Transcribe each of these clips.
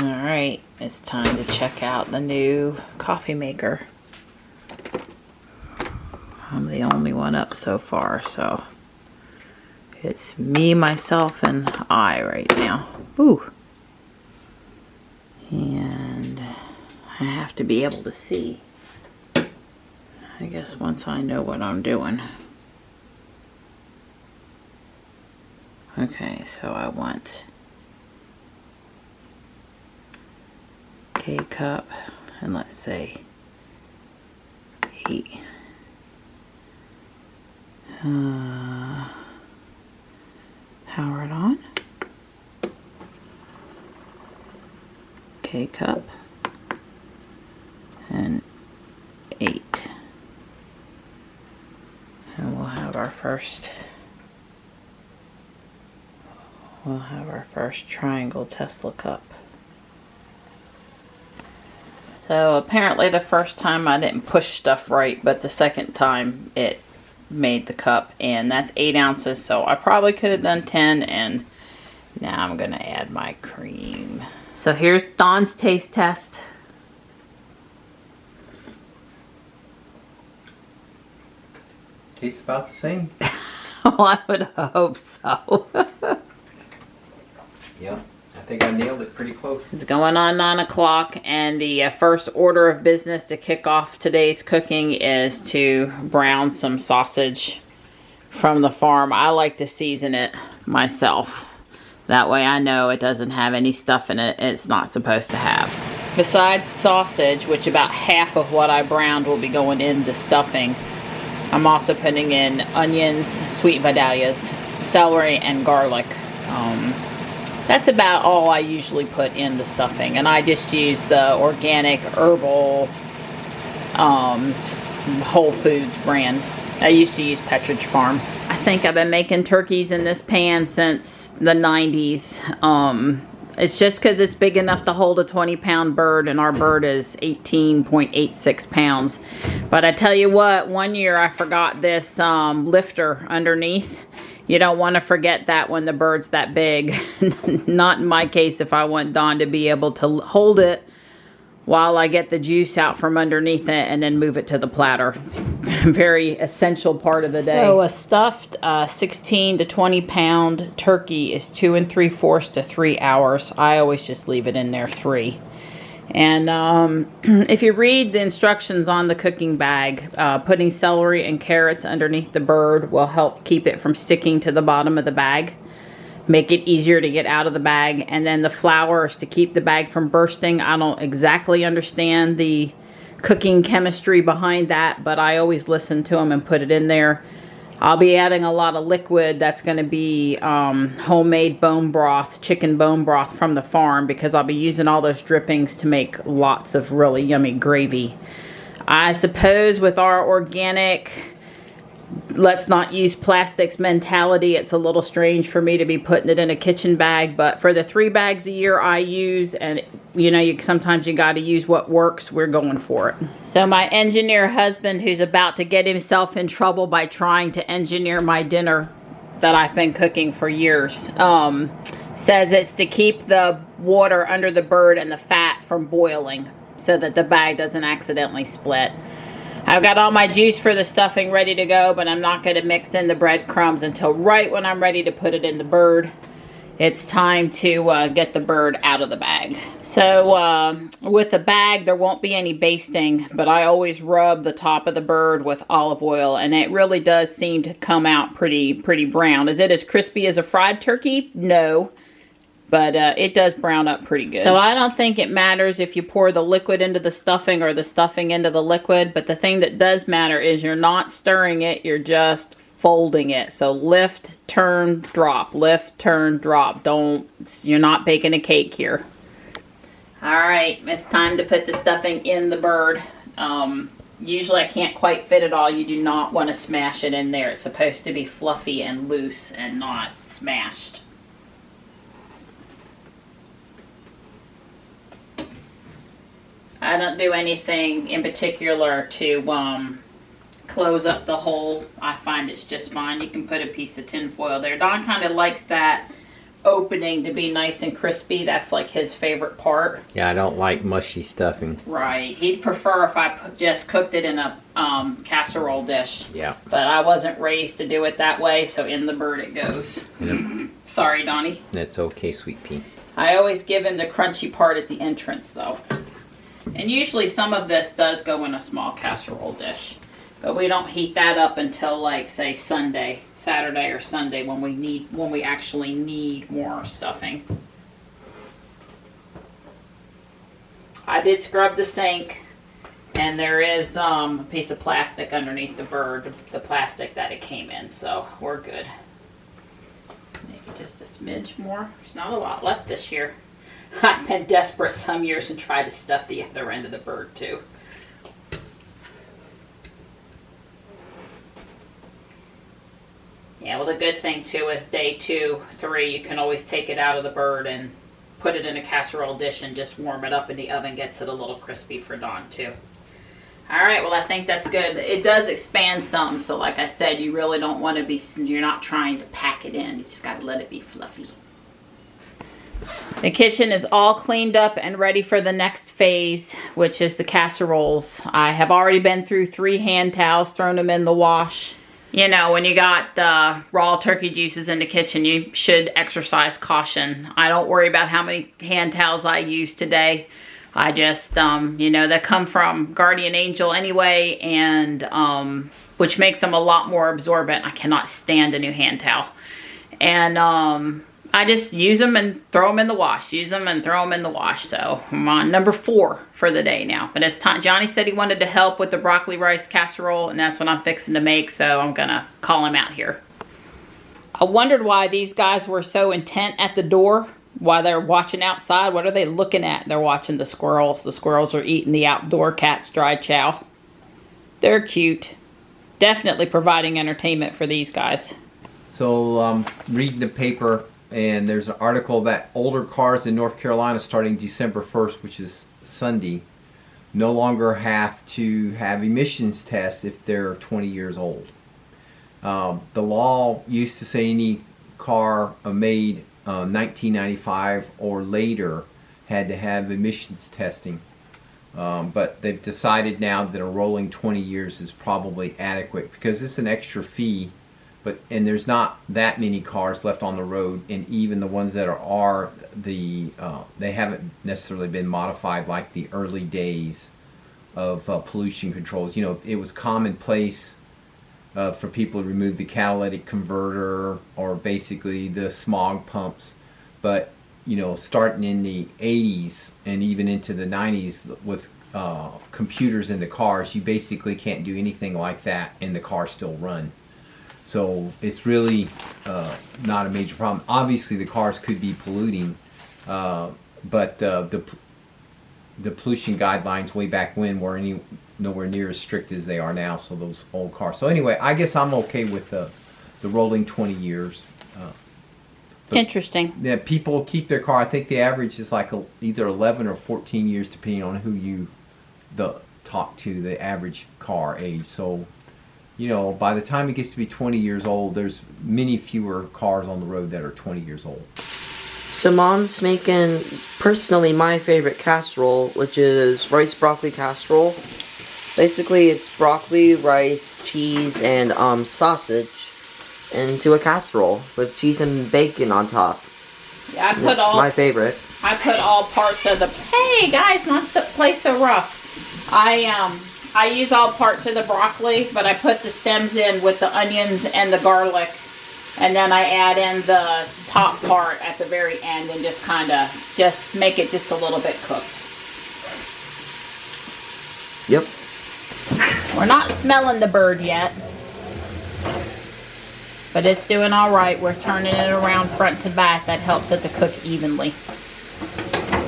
Alright, it's time to check out the new coffee maker. I'm the only one up so far, so it's me, myself, and I right now. Ooh. And I have to be able to see. I guess once I know what I'm doing. Okay, so I want K-cup, and let's say 8. Power it on. K-cup and 8. And we'll have our first triangle Tesla cup. So apparently the first time I didn't push stuff right, but the second time it made the cup, and that's 8 ounces, so I probably could have done 10, and now I'm gonna add my cream. So here's Dawn's taste test. Tastes about the same. Well, I would hope so. Yeah, I think I nailed it pretty close. It's going on 9 o'clock, and the first order of business to kick off today's cooking is to brown some sausage from the farm. I like to season it myself. That way I know it doesn't have any stuff in it it's not supposed to have. Besides sausage, which about half of what I browned will be going into stuffing, I'm also putting in onions, sweet vidalias, celery, and garlic. That's about all I usually put in the stuffing, and I just use the organic herbal Whole Foods brand. I used to use Petridge Farm. I think I've been making turkeys in this pan since the 90s. It's just because it's big enough to hold a 20-pound bird, and our bird is 18.86 pounds. But I tell you what, one year I forgot this lifter underneath. You don't want to forget that when the bird's that big. Not in my case if I want Dawn to be able to hold it while I get the juice out from underneath it and then move it to the platter. It's a very essential part of the day. So a stuffed 16 to 20 pound turkey is 2 3/4 to 3 hours. I always just leave it in there 3. And if you read the instructions on the cooking bag, putting celery and carrots underneath the bird will help keep it from sticking to the bottom of the bag. Make it easier to get out of the bag. And then the flour is to keep the bag from bursting. I don't exactly understand the cooking chemistry behind that, but I always listen to them and put it in there. I'll be adding a lot of liquid. That's going to be homemade bone broth, chicken bone broth from the farm, because I'll be using all those drippings to make lots of really yummy gravy. I suppose with our organic, let's not use plastics mentality, it's a little strange for me to be putting it in a kitchen bag, but for the 3 bags a year I use, and you know, sometimes you got to use what works, we're going for it. So my engineer husband, who's about to get himself in trouble by trying to engineer my dinner that I've been cooking for years, says it's to keep the water under the bird and the fat from boiling so that the bag doesn't accidentally split. I've got all my juice for the stuffing ready to go, but I'm not going to mix in the breadcrumbs until right when I'm ready to put it in the bird. It's time to get the bird out of the bag. So with the bag, there won't be any basting, but I always rub the top of the bird with olive oil, and it really does seem to come out pretty brown. Is it as crispy as a fried turkey? No. But it does brown up pretty good. So I don't think it matters if you pour the liquid into the stuffing or the stuffing into the liquid. But the thing that does matter is you're not stirring it. You're just folding it. So lift, turn, drop. Lift, turn, drop. You're not baking a cake here. Alright, it's time to put the stuffing in the bird. Usually I can't quite fit it all. You do not want to smash it in there. It's supposed to be fluffy and loose and not smashed. I don't do anything in particular to close up the hole. I find it's just fine. You can put a piece of tin foil there. Dawn kind of likes that opening to be nice and crispy. That's like his favorite part. Yeah, I don't like mushy stuffing. Right. He'd prefer if I just cooked it in a casserole dish. Yeah. But I wasn't raised to do it that way, so in the bird it goes. Yep. Sorry, Donnie. That's okay, Sweet Pea. I always give him the crunchy part at the entrance, though. And usually some of this does go in a small casserole dish. But we don't heat that up until, like, say, Saturday or Sunday, when we actually need more stuffing. I did scrub the sink, and there is a piece of plastic underneath the bird, the plastic that it came in, so we're good. Maybe just a smidge more. There's not a lot left this year. I've been desperate some years and tried to stuff the other end of the bird too. Yeah, well, the good thing too is day 2, 3, you can always take it out of the bird and put it in a casserole dish and just warm it up in the oven. Gets it a little crispy for Dawn too. All right, well, I think that's good. It does expand some, so like I said, you really don't want to be, you're not trying to pack it in. You just got to let it be fluffy. The kitchen is all cleaned up and ready for the next phase, which is the casseroles. I have already been through 3 hand towels, thrown them in the wash. You know, when you got raw turkey juices in the kitchen, you should exercise caution. I don't worry about how many hand towels I use today. I just, you know, they come from Guardian Angel anyway, and which makes them a lot more absorbent. I cannot stand a new hand towel. And I just use them and throw them in the wash. Use them and throw them in the wash. So I'm on number 4 for the day now. But it's time. Johnny said he wanted to help with the broccoli rice casserole, and that's what I'm fixing to make. So I'm going to call him out here. I wondered why these guys were so intent at the door while they're watching outside. What are they looking at? They're watching the squirrels. The squirrels are eating the outdoor cat's dry chow. They're cute. Definitely providing entertainment for these guys. So reading the paper, and there's an article that older cars in North Carolina starting December 1st, which is Sunday, no longer have to have emissions tests if they're 20 years old. The law used to say any car made 1995 or later had to have emissions testing. But they've decided now that a rolling 20 years is probably adequate because it's an extra fee. And there's not that many cars left on the road, and even the ones that are they haven't necessarily been modified like the early days of pollution controls. You know, it was commonplace for people to remove the catalytic converter or basically the smog pumps, but you know, starting in the 80s and even into the 90s with computers in the cars, you basically can't do anything like that and the cars still run. So it's really not a major problem. Obviously, the cars could be polluting, but the pollution guidelines way back when were nowhere near as strict as they are now. So those old cars. So anyway, I guess I'm okay with the rolling 20 years. Interesting. Yeah, people keep their car. I think the average is like either 11 or 14 years, depending on who you talk to. The average car age. So, you know, by the time it gets to be 20 years old, there's many fewer cars on the road that are 20 years old. So Mom's making, personally, my favorite casserole, which is rice broccoli casserole. Basically, it's broccoli, rice, cheese, and sausage into a casserole with cheese and bacon on top. Yeah, That's my favorite. I put all parts of the, hey guys, not to play so rough. I use all parts of the broccoli, but I put the stems in with the onions and the garlic, and then I add in the top part at the very end and just kind of make it just a little bit cooked. Yep. We're not smelling the bird yet, but it's doing all right. We're turning it around front to back. That helps it to cook evenly.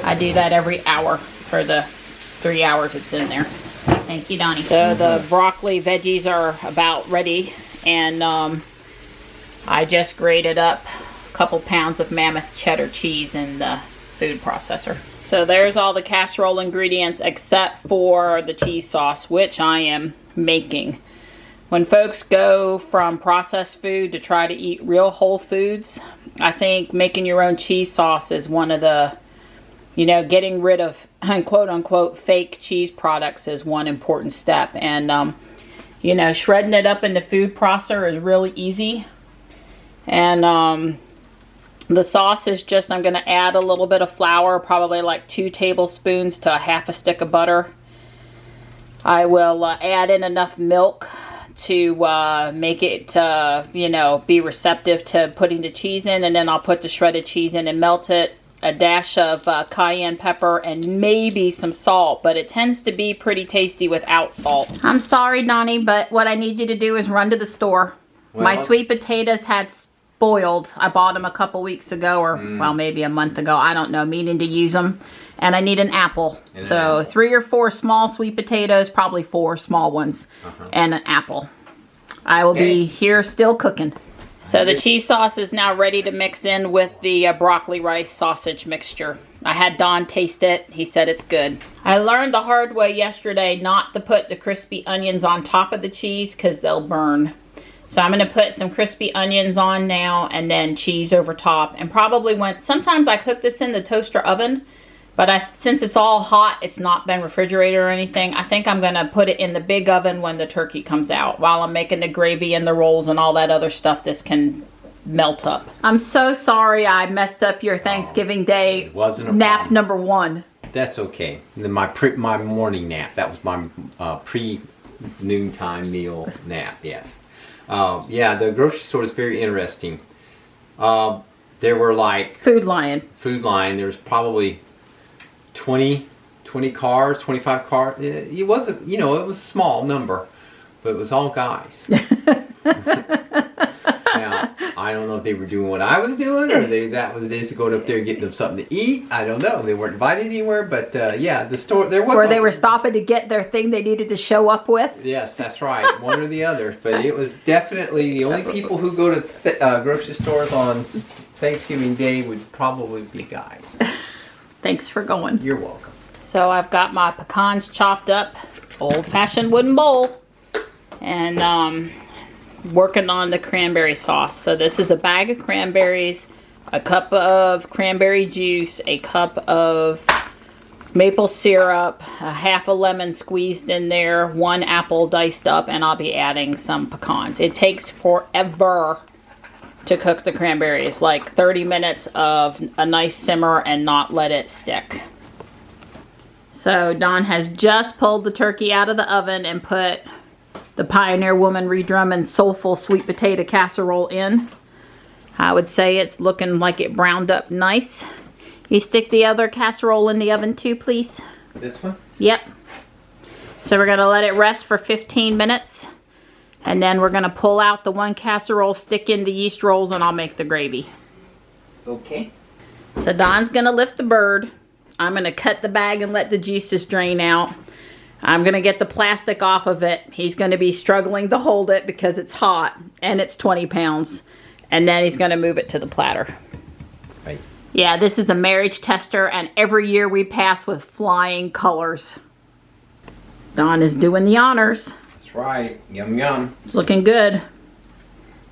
I do that every hour for the 3 hours it's in there. Thank you, Donnie. So the broccoli veggies are about ready, and I just grated up a couple pounds of Mammoth cheddar cheese in the food processor. So there's all the casserole ingredients except for the cheese sauce, which I am making. When folks go from processed food to try to eat real whole foods, I think making your own cheese sauce is one of the, you know, getting rid of quote unquote fake cheese products is one important step. And, you know, shredding it up in the food processor is really easy. And the sauce is just, I'm going to add a little bit of flour, probably like 2 tablespoons to a half a stick of butter. I will add in enough milk to make it, you know, be receptive to putting the cheese in, and then I'll put the shredded cheese in and melt it. A dash of cayenne pepper and maybe some salt, but it tends to be pretty tasty without salt. I'm sorry, Donnie, but what I need you to do is run to the store. Well, my sweet potatoes had spoiled. I bought them a couple weeks ago, or well, maybe a month ago. I don't know, meaning to use them. And I need an apple. So 3 or 4 small sweet potatoes, probably 4 small ones, and an apple. I will be here still cooking. So the cheese sauce is now ready to mix in with the broccoli rice sausage mixture. I had Don taste it. He said it's good. I learned the hard way yesterday not to put the crispy onions on top of the cheese because they'll burn. So I'm going to put some crispy onions on now and then cheese over top. And probably sometimes I cook this in the toaster oven. But since it's all hot, it's not been refrigerated or anything, I think I'm going to put it in the big oven when the turkey comes out. While I'm making the gravy and the rolls and all that other stuff, this can melt up. I'm so sorry I messed up your Thanksgiving Day nap number 1. That's okay. My morning nap. That was my pre-noontime meal nap, yes. Yeah, the grocery store is very interesting. There were like... Food line. There was probably 20 cars, 25 cars. It wasn't, you know, it was a small number, but it was all guys. Now, I don't know if they were doing what I was doing, or they just going up there getting them something to eat. I don't know. They weren't invited anywhere, but yeah, the store, there was... Or they were stopping to get their thing they needed to show up with. Yes, that's right. One or the other. But it was definitely the only people who go to grocery stores on Thanksgiving Day would probably be guys. Thanks for going. You're welcome. So I've got my pecans chopped up, old-fashioned wooden bowl, and working on the cranberry sauce. So this is a bag of cranberries, a cup of cranberry juice, a cup of maple syrup, a half a lemon squeezed in there, 1 apple diced up, and I'll be adding some pecans. It takes forever to cook the cranberries, like 30 minutes of a nice simmer and not let it stick. So Don has just pulled the turkey out of the oven and put the Pioneer Woman Redrummin Soulful Sweet Potato Casserole in. I would say it's looking like it browned up nice. You stick the other casserole in the oven too, please. This one? Yep. So we're going to let it rest for 15 minutes. And then we're going to pull out the 1 casserole, stick in the yeast rolls, and I'll make the gravy. Okay. So Don's going to lift the bird. I'm going to cut the bag and let the juices drain out. I'm going to get the plastic off of it. He's going to be struggling to hold it because it's hot and it's 20 pounds. And then he's going to move it to the platter. Right. Yeah, this is a marriage tester, and every year we pass with flying colors. Don is doing the honors. That's right. Yum, yum. It's looking good.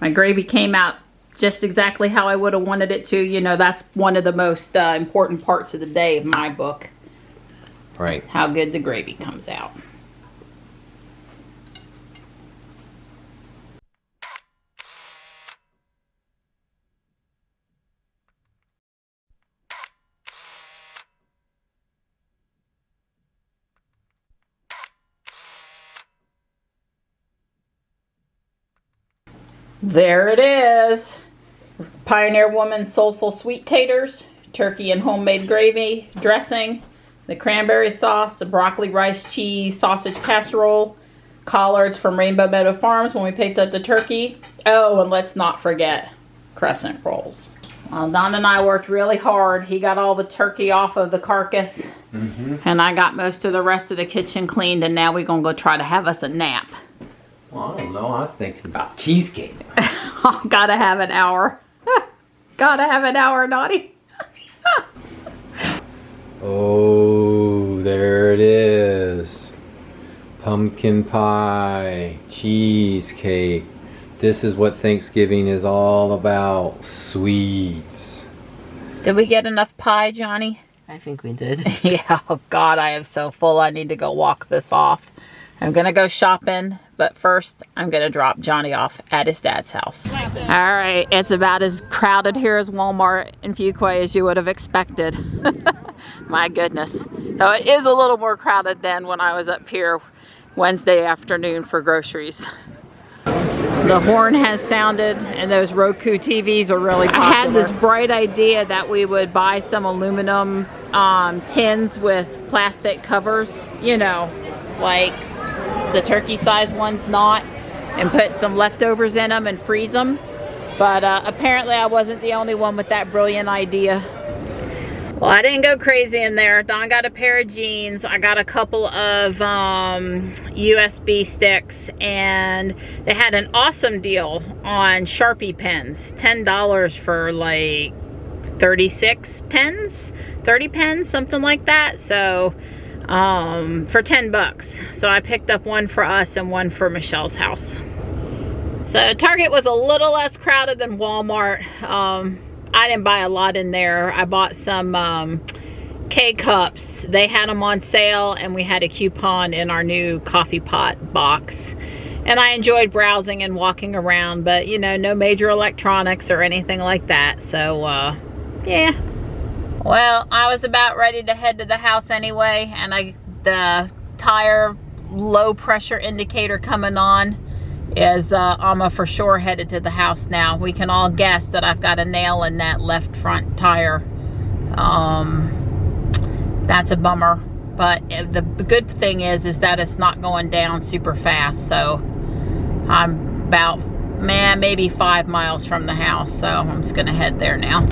My gravy came out just exactly how I would have wanted it to. You know, that's one of the most important parts of the day of my book. Right. How good the gravy comes out. There it is. Pioneer Woman Soulful Sweet Taters, turkey and homemade gravy, dressing, the cranberry sauce, the broccoli rice cheese sausage casserole, collards from Rainbow Meadow Farms when we picked up the turkey. Oh, and let's not forget crescent rolls. Well, Don and I worked really hard. He got all the turkey off of the carcass, and I got most of the rest of the kitchen cleaned, and now we're going to go try to have us a nap. Well, I don't know. I was thinking about cheesecake. Gotta have an hour. Gotta have an hour, Naughty. Oh, there it is. Pumpkin pie, cheesecake. This is what Thanksgiving is all about. Sweets. Did we get enough pie, Johnny? I think we did. Yeah, oh God, I am so full. I need to go walk this off. I'm gonna go shopping, but first I'm gonna drop Johnny off at his dad's house. All right, it's about as crowded here as Walmart in Fuquay as you would have expected. My goodness. So it is a little more crowded than when I was up here Wednesday afternoon for groceries. The horn has sounded and those Roku TVs are really popular. I had this bright idea that we would buy some aluminum tins with plastic covers, you know, like the turkey size ones not, and put some leftovers in them and freeze them. But apparently I wasn't the only one with that brilliant idea. Well, I didn't go crazy in there. Don got a pair of jeans. I got a couple of USB sticks, and they had an awesome deal on Sharpie pens. $10 for like 36 pens, 30 pens, something like that. So for 10 bucks. So I picked up one for us and one for Michelle's house. So Target was a little less crowded than Walmart. I didn't buy a lot in there. I bought some K-cups. They had them on sale, and we had a coupon in our new coffee pot box. And I enjoyed browsing and walking around, but you know, no major electronics or anything like that. So, yeah. Well, I was about ready to head to the house anyway, and the tire low pressure indicator coming on is I'm for sure headed to the house now. We can all guess that I've got a nail in that left front tire. That's a bummer, but the good thing is that it's not going down super fast. So I'm about maybe 5 miles from the house, so I'm just gonna head there now.